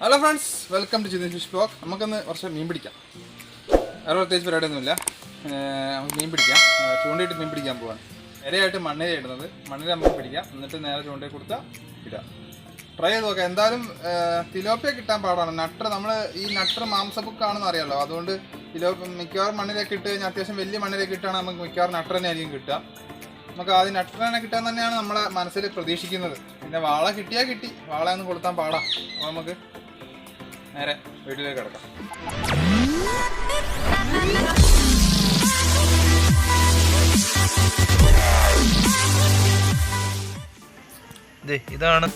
Hello friends, welcome to Jithin fish blog. നമുക്കൊന്ന് കുറച്ച് മീൻ പിടിക്കാം. വേറെ പ്രത്യേകിച്ച് പരിപാടിയൊന്നുമില്ല. നമുക്ക് മീൻ പിടിക്കാം. ചൂണ്ടയിട്ട് മീൻ പിടിക്കാൻ പോവാണ്. ഇരയായിട്ട് മണ്ണിര ഇടുന്നത്. മണ്ണിര നമുക്ക് പിടിക്കാം, എന്നിട്ട് നേരെ ചൂണ്ടയിൽ കൊടുത്താൽ ഇടാം. ട്രൈ ചെയ്ത് നോക്കാം. എന്തായാലും തിലോപ്പിയ കിട്ടാൻ പാടാണ്. നട്ടർ നമ്മൾ ഈ നട്ടർ മാംസബുക്കാണെന്ന് അറിയാമല്ലോ. അതുകൊണ്ട് മിക്കവാറും മണ്ണിരയൊക്കെ ഇട്ട് കഴിഞ്ഞാൽ അത്യാവശ്യം വലിയ മണ്ണിരയൊക്കെ ഇട്ടാണ് നമുക്ക് മിക്കവാറും നട്ടർ തന്നെ ആയിരിക്കും കിട്ടുക. നമുക്ക് ആദ്യം നട്ടർ തന്നെ കിട്ടാൻ തന്നെയാണ് നമ്മളെ മനസ്സിൽ പ്രതീക്ഷിക്കുന്നത്. പിന്നെ വാള കിട്ടിയാൽ കിട്ടി, വാള ഒന്ന് കൊടുത്താൽ പാടാം. അപ്പോൾ നമുക്ക് നേരെ വീട്ടിലേക്ക് കിടക്കാം. ഇതാണ്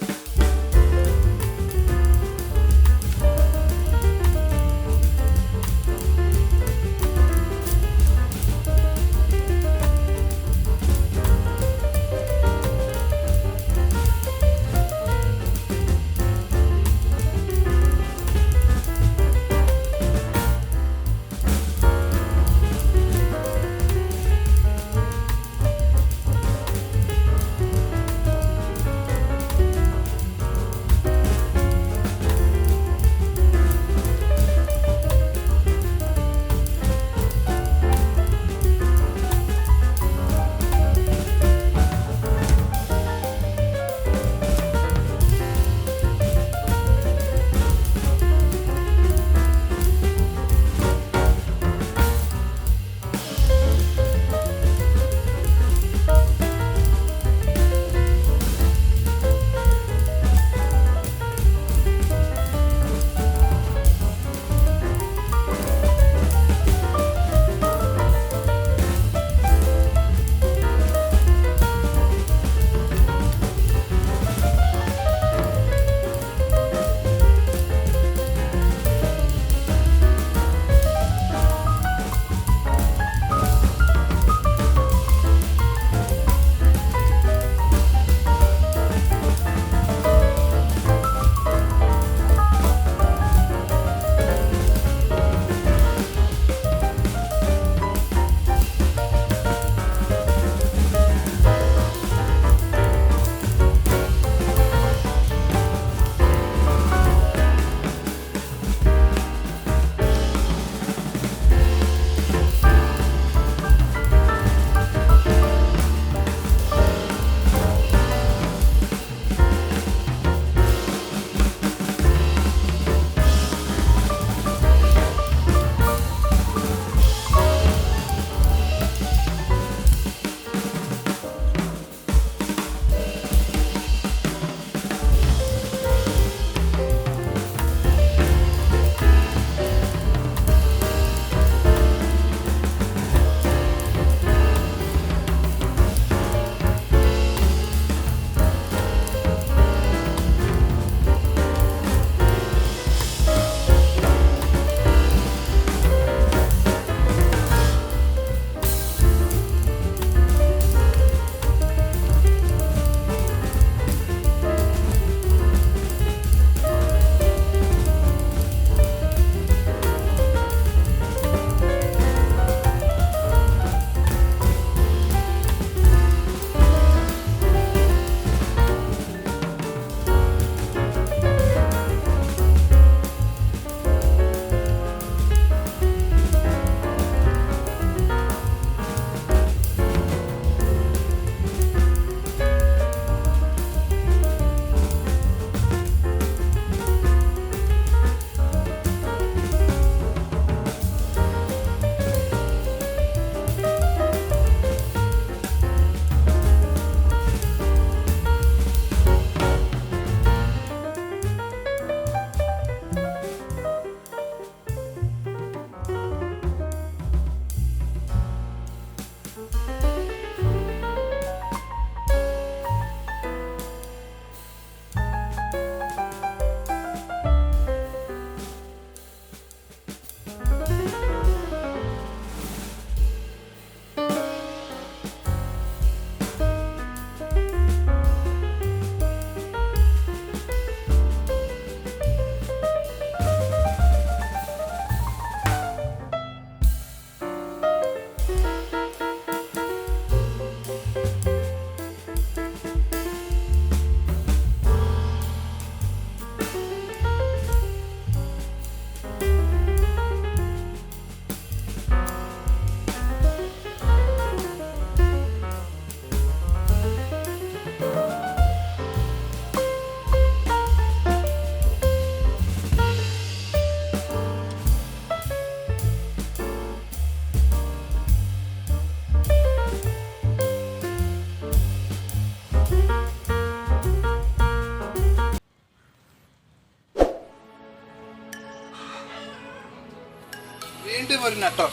വീണ്ടും ഒരു നട്ടർ.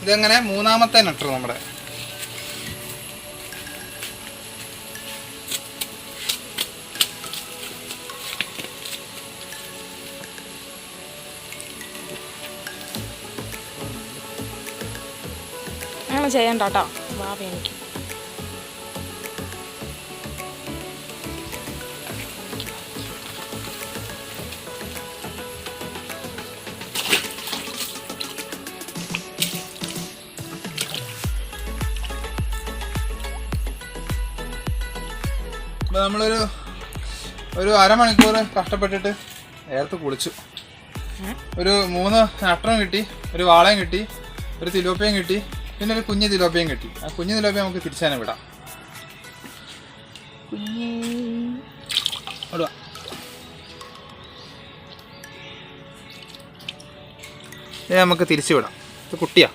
ഇതെങ്ങനെ മൂന്നാമത്തെ നട്ടർ നമ്മുടെ. അങ്ങനെ ചെയ്യണ്ട കേട്ടോ, ഭാവി എനിക്ക്. അപ്പോൾ നമ്മളൊരു അരമണിക്കൂർ കഷ്ടപ്പെട്ടിട്ട് നേരത്തെ കുളിച്ചു. ഒരു 3 നട്ടറും കിട്ടി, ഒരു വാളയും കിട്ടി, ഒരു തിലോപ്പിയും കിട്ടി, പിന്നെ ഒരു കുഞ്ഞ് തിലോപ്പിയും കിട്ടി. ആ കുഞ്ഞ് തിലോപ്പിയ നമുക്ക് തിരിച്ചാനെ വിടാം. വിടുക. ഇത് നമുക്ക് തിരിച്ചു വിടാം. ഇത് കുട്ടിയാ.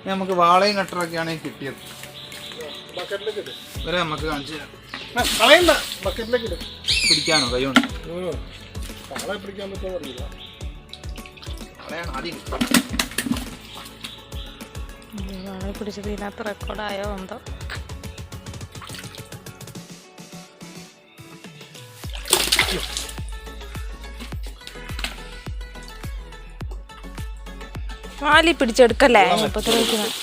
നമുക്ക് വാളയും നട്ടറൊക്കെയാണ് കിട്ടിയത്. ഇവരെ നമുക്ക് കാണിച്ചു പിടിക്കാനോ കൈകൊണ്ട് പിടിക്കാൻ പറ്റുമോ അറിയില്ല. വാളെ പിടിച്ചത് ഇതിനകത്ത് റെക്കോർഡായോ എന്തോ. വാലി പിടിച്ചെടുക്കല്ലേ ഇപ്പൊ തെളിയിക്കുന്നത്.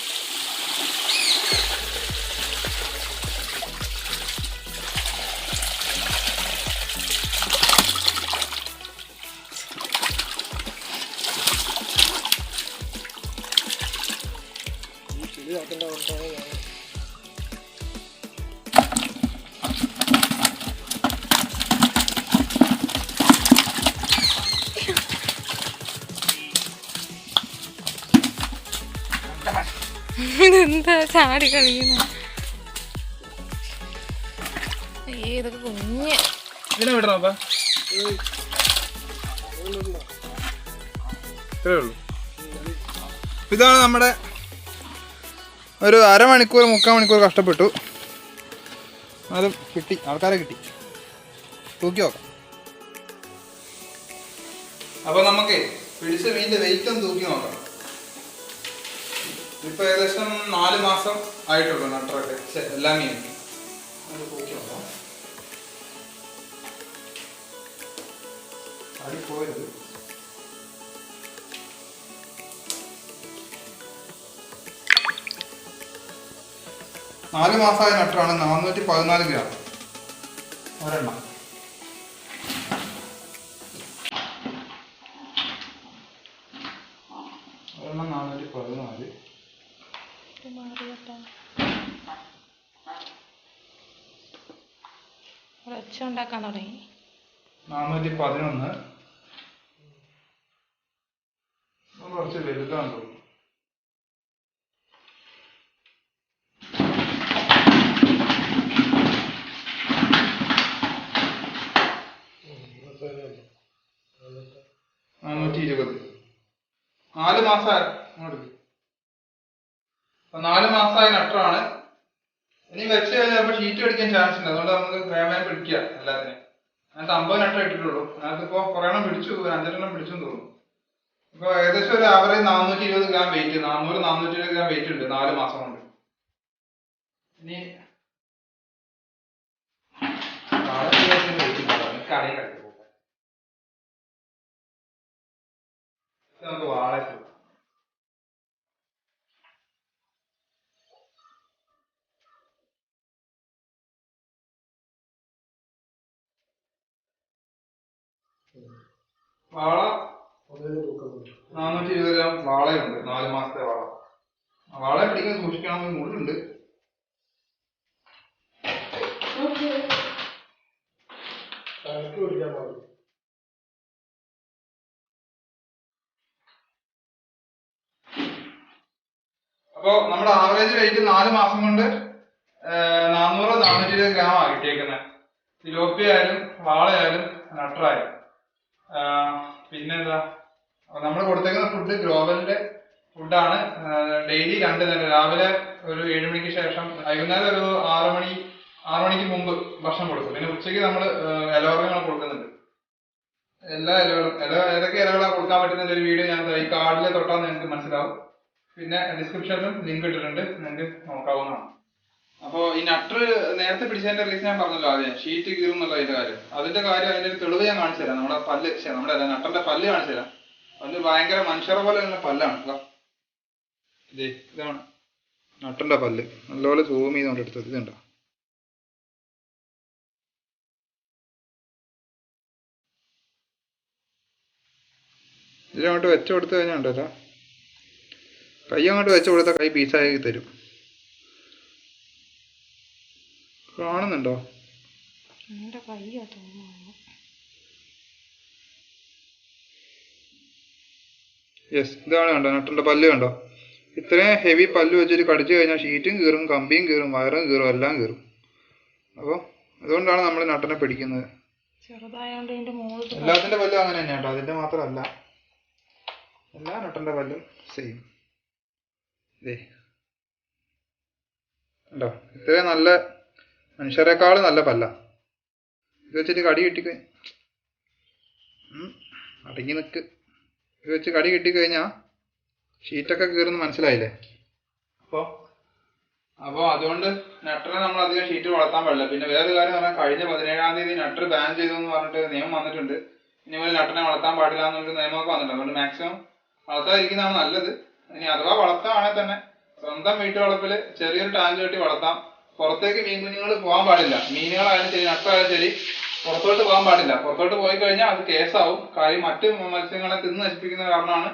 ഇതെന്താ ചാടി കളിക്കുന്ന? ഇതൊക്കെ കുഞ്ഞ്. ഇതിനെ വിടണം. ഇത്രേ ഉള്ളൂ. ഇതാണ് നമ്മുടെ ഒരു അരമണിക്കൂർ 3/4 മണിക്കൂർ കഷ്ടപ്പെട്ടു. അത് കിട്ടി, ആൾക്കാരെ കിട്ടി. തൂക്കി നോക്കാം. അപ്പോൾ നമുക്ക് പിടിച്ച മീനിൻ്റെ വെയിറ്റ് ഒന്ന് തൂക്കി നോക്കാം. ഇപ്പോൾ ഏകദേശം 4 മാസം ആയിട്ടുള്ളൂ നട്ടറൊക്കെ എല്ലാ മീനും. അത് തൂക്കി നോക്കാം. അടിപ്പോയത് 4 മാസമായ നട്ടറാണ്. 414 ഗ്രാം ഒരെണ്ണം. ഒരെണ്ണം 414. ഒച്ച ഉണ്ടാക്കാൻ തുടങ്ങി. 411. കുറച്ച് വലുതാന്ന് തോന്നുന്നു. നാല് മാസമായ നട്ടറാണ്. ഇനി വെച്ച് കഴിഞ്ഞാൽ ഷീറ്റ് അടിക്കാൻ ചാൻസ് ഉണ്ട്. അതുകൊണ്ട് നമുക്ക് വേഗം പിടിക്കുക എല്ലാത്തിനും. അതിനകത്ത് 50 നട്ടർ ഇട്ടിട്ടുള്ളൂ. അതിനകത്തിപ്പോൾ കുറേ എണ്ണം പിടിച്ചു, 5-6 പിടിച്ചെന്ന് തോന്നുന്നു. ഇപ്പോൾ ഏകദേശം ഒരു average 420 gram weight, 400-420 gram weight ഉണ്ട് 4 മാസം കൊണ്ട്. ഇനി നമുക്ക് വാള വാള 420 ഗ്രാം വാളയുണ്ട്. 4 മാസത്തെ വാള. വാള പിടിക്കാൻ സൂക്ഷിക്കണം, മുള്ളുണ്ട്. അപ്പോ നമ്മുടെ ആവറേജ് വെയിറ്റ് 4 മാസം കൊണ്ട് 400-420 ഗ്രാം ആ കിട്ടിയേക്കുന്നത്. തിലോപ്പി ആയാലും വാളയായാലും നട്ടറായാലും. പിന്നെന്താ, നമ്മൾ കൊടുത്തേക്കുന്ന ഫുഡ് ഗ്രോവലിന്റെ ഫുഡാണ്. ഡെയിലി 2 നേരം, രാവിലെ ഒരു 7 മണിക്ക് ശേഷം, വൈകുന്നേരം ഒരു 6 മണിക്ക് മുമ്പ് ഭക്ഷണം കൊടുക്കും. പിന്നെ ഉച്ചയ്ക്ക് നമ്മൾ ഇലവർഗ്ഗങ്ങൾ കൊടുക്കുന്നുണ്ട്. എല്ലാ ഇലകളും ഏതൊക്കെ ഇലകളാണ് കൊടുക്കാൻ പറ്റുന്ന ഒരു വീഡിയോ ഞാൻ ഈ കാർഡിൽ തൊട്ടാൽ നിങ്ങൾക്ക് മനസ്സിലാവും. പിന്നെ ഡിസ്ക്രിപ്ഷനിലും ലിങ്ക് ഇട്ടിട്ടുണ്ട്, നിങ്ങൾക്ക് നോക്കാവുന്നതാണ്. അപ്പോൾ ഈ നട്ടർ നേരത്തെ പിടിച്ചതിന്റെ റീസൺ ഞാൻ പറഞ്ഞല്ലോ, ആദ്യം ഷീറ്റ് കീറും എന്നുള്ള അതിന്റെ കാര്യം. അതിന്റെ ഒരു തെളിവ് ഞാൻ കാണിച്ചു തരാം. നമ്മുടെ പല്ല്, നമ്മുടെ നട്ടന്റെ പല്ല് കാണിച്ചു തരാം. പല്ല് ഭയങ്കര മനുഷ്യരെ പോലെ തന്നെ പല്ലാണ്. ഇതാണ് നട്ടന്റെ പല്ല്. നല്ലപോലെ സൂം ചെയ്തുകൊണ്ട് എടുത്തത്. ഇതുണ്ടോ? ഇതിലങ്ങോട്ട് വെച്ച് കൊടുത്തു കഴിഞ്ഞാൽ ഉണ്ടല്ലോ, കൈ അങ്ങോട്ട് വെച്ച് കൊടുത്താൽ കൈ പീസാക്കി തരും. കാണുന്നുണ്ടോ? യെസ്, ഇതാണ് കണ്ടോ നട്ടന്റെ പല്ല് കണ്ടോ? ഇത്രയും ഹെവി പല്ല് വെച്ചിട്ട് കടിച്ചു കഴിഞ്ഞാൽ ഷീറ്റും കീറും, കമ്പിയും കീറും, വയറും കീറും, എല്ലാം കീറും. അപ്പോൾ അതുകൊണ്ടാണ് നമ്മൾ നട്ടനെ പിടിക്കുന്നത്. എല്ലാത്തിന്റെ പല്ലും അങ്ങനെ തന്നെയാണ് കേട്ടോ, അതിന്റെ മാത്രമല്ല, എല്ലാ നട്ടന്റെ പല്ലും സെയിം. ഉണ്ടോ? ഇത്രയും നല്ല മനുഷ്യരെക്കാളും നല്ല പല്ല. ഇത് വെച്ചിട്ട് കടി കിട്ടിക്ക അടങ്ങി നിൽക്ക്. ഇത് വെച്ച് കടി കിട്ടിക്കഴിഞ്ഞാൽ ഷീറ്റൊക്കെ കീറുന്ന് മനസ്സിലായില്ലേ? അപ്പോൾ അതുകൊണ്ട് നട്ടറെ നമ്മൾ അധികം ഷീറ്റ് വളർത്താൻ പാടില്ല. പിന്നെ വേറൊരു കാര്യം പറഞ്ഞാൽ, കഴിഞ്ഞ 17-ാം തീയതി നട്ടർ ബാൻ ചെയ്തു എന്ന് പറഞ്ഞിട്ട് നിയമം വന്നിട്ടുണ്ട്. ഇനി മുതൽ നട്ടനെ വളർത്താൻ പാടില്ല എന്നൊരു നിയമമൊക്കെ വന്നിട്ടുണ്ട്. അതുകൊണ്ട് മാക്സിമം വളർത്താതിരിക്കുന്നതാണ് നല്ലത്. ഇനി അഥവാ വളർത്താണെങ്കിൽ തന്നെ സ്വന്തം വീട്ടുവളപ്പിൽ ചെറിയൊരു ടാങ്ക് കെട്ടി വളർത്താം. പുറത്തേക്ക് മീൻ കുഞ്ഞുങ്ങൾ പോകാൻ പാടില്ല. മീനുകളായാലും ശരി, നട്ടറായാലും ശരി, പുറത്തോട്ട് പോകാൻ പാടില്ല. പുറത്തോട്ട് പോയി കഴിഞ്ഞാൽ അത് കേസാവും. കാര്യം മറ്റ് മത്സ്യങ്ങളെ തിന്ന് നശിപ്പിക്കുന്ന കാരണമാണ്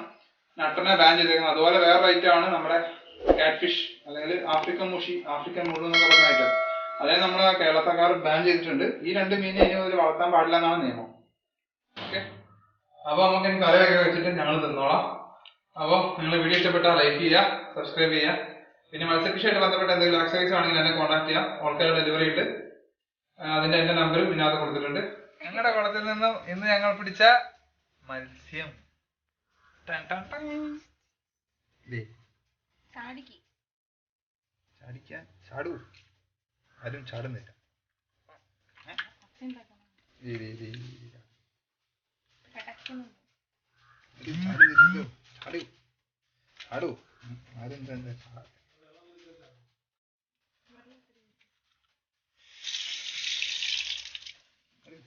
നട്ടനെ ബാൻ ചെയ്തേക്കുന്നത്. അതുപോലെ വേറെ ഐറ്റമാണ് നമ്മുടെ കാറ്റ് ഫിഷ്, അല്ലെങ്കിൽ ആഫ്രിക്കൻ മുള്ളു എന്നൊക്കെ പറഞ്ഞ ഐറ്റം. അതായത് നമ്മളെ കേരളക്കാർ ബാൻ ചെയ്തിട്ടുണ്ട്. ഈ 2 മീനെ ഇനി മുതൽ വളർത്താൻ പാടില്ല എന്നാണ് നിയമം. ഓക്കെ, അപ്പോൾ നമുക്ക് ഇനി കറിയൊക്കെ വെച്ചിട്ട് ഞങ്ങൾ തിന്നോളാം. അപ്പോൾ നിങ്ങൾ വീഡിയോ ഇഷ്ടപ്പെട്ടാൽ ലൈക്ക് ചെയ്യുക, സബ്സ്ക്രൈബ് ചെയ്യുക. പിന്നെ മത്സ്യകൃഷിയായിട്ട് ബന്ധപ്പെട്ട എന്തെങ്കിലും എക്സസൈസ് ആണെങ്കിൽ എന്നെ കോൺടാക്ട് ചെയ്യാം. ഓൾക്കാർ ഡെലിവറി ഉണ്ട്. അതിന്റെ എന്റെ നമ്പറും ഇതിനകത്ത് കൊടുത്തിട്ടുണ്ട്. ഞങ്ങളുടെ കുളത്തിൽ നിന്നും ഇന്ന് ഞങ്ങൾ പിടിച്ച മത്സ്യം ചാടൂ. ആരും ചാടുന്നില്ല. ചാടൂ. ആരും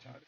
ചാടും.